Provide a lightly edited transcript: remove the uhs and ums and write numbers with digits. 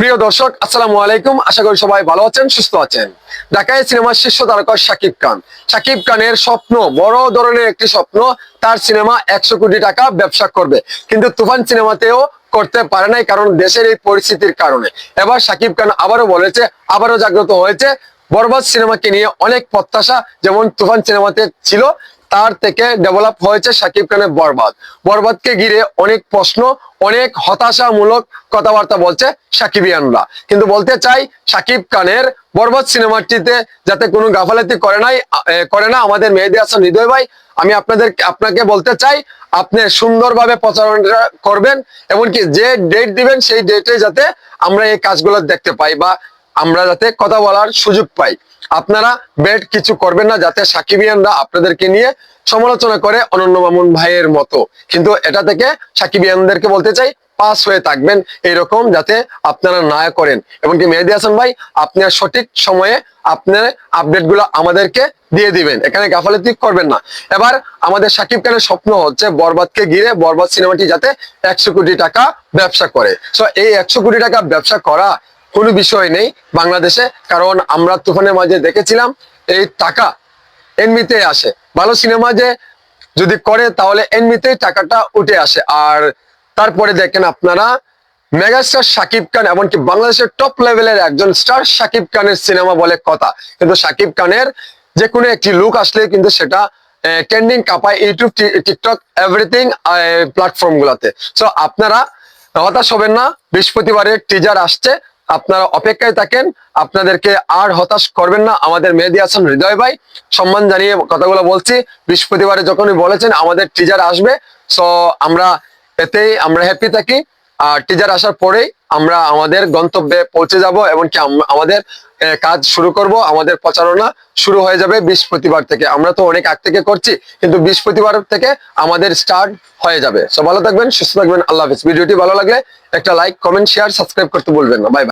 প্রিয় দর্শক, আসসালামু আলাইকুম। আশা করি সবাই ভালো আছেন, সুস্থ আছেন। ঢাকায় সিনেমার শীর্ষ তারকা শাকিব খান। শাকিব খানের স্বপ্ন, বড় ধরনের একটি স্বপ্ন, তার সিনেমা 100 কোটি টাকা ব্যবসা করবে, কিন্তু তুফান সিনেমাতেও করতে পারে নাই, কারণ দেশের এই পরিস্থিতির কারণে। এবার শাকিব খান আবারও বলেছে, আবারও জাগ্রত হয়েছে। বরবাদ সিনেমাকে নিয়ে অনেক প্রত্যাশা যেমন তুফান সিনেমাতে ছিল, তার থেকে ডেভেলপ হয়েছে শাকিব খানের বরবাদ। বরবাদকে ঘিরে অনেক প্রশ্ন, অনেক হতাশামূলক কথাবার্তা বলছে সাকিবিয়ানরা। কিন্তু বলতে চাই, শাকিব খানের বরবাদ সিনেমাটিতে যাতে কোনো গাফালাতি করে না আমাদের মেহেদী হাসান হৃদয় ভাই। আমি আপনাকে বলতে চাই, আপনি সুন্দরভাবে প্রচারণা করবেন, এমনকি যে ডেট দিবেন সেই ডেটে যাতে আমরা এই কাজগুলো দেখতে পাই বা আমরা যাতে কথা বলার সুযোগ পাই। আপনারা বেড কিছু করবেন না যাতে সাকিবিয়ানরা আপনাদেরকে নিয়ে সমালোচনা করে অনন্য মামুন ভাইয়ের মতো। কিন্তু এটা থেকে সাকিবিয়ানদেরকে বলতে চাই, পাস হয়ে থাকবেন এইরকম যাতে আপনারা না করেন। এমনকি মেহেদী হাসান ভাই, আপনার সঠিক সময়ে আপনার আপডেট গুলো আমাদেরকে দিয়ে দিবেন, এখানে গাফালাতি করবেন না। এবার আমাদের শাকিব খানের স্বপ্ন হচ্ছে বরবাদকে ঘিরে বরবাদ সিনেমাটি যাতে 100 কোটি টাকা ব্যবসা করে। সো এই 100 কোটি টাকা ব্যবসা করা কোনো বিষয় নেই বাংলাদেশে, কারণ আমরা তুফানের মাঝে দেখেছিলাম এই টাকা এমনিতে আসে। ভালো সিনেমা যে যদি করে তাহলে এমনিতেই টাকাটা উঠে আসে। আর তারপরে দেখেন আপনারা, মেগাস্টার শাকিব খান, এমনকি বাংলাদেশের টপ লেভেলের একজন স্টার শাকিব খানের সিনেমা বলে কথা, কিন্তু শাকিব খানের যে কোনো একটি লুক আসলে কিন্তু সেটা ট্রেন্ডিং কাঁপায় ইউটিউব, টিকটক, এভরিথিং প্ল্যাটফর্ম গুলাতে। সো আপনারা হতাশ হবেন না, বৃহস্পতিবারের টিজার আসছে, আপনারা অপেক্ষায় থাকেন। আপনাদেরকে আর হতাশ করবেন না আমাদের মেহেদী হাসান হৃদয় ভাই। সম্মান জানিয়ে কথাগুলো বলছি, বৃহস্পতিবারে যখনই বলেছেন আমাদের টিজার আসবে, সো এতেই আমরা হ্যাপি থাকি। আর টিজার আসার পরেই আমরা আমাদের গন্তব্যে পৌঁছে যাব, এমনকি আমাদের কাজ শুরু করব। আমাদের প্রচারণা শুরু হয়ে যাবে বৃহস্পতিবার থেকে। আমরা তো অনেক আগ থেকে করছি, কিন্তু বৃহস্পতিবার থেকে আমাদের স্টার্ট হয়ে যাবে। সো ভালো থাকবেন, সুস্থ থাকবেন, আল্লাহ হাফেজ। ভিডিওটি ভালো লাগলে একটা লাইক, কমেন্ট, শেয়ার, সাবস্ক্রাইব করতে ভুলবেন না। Bye bye.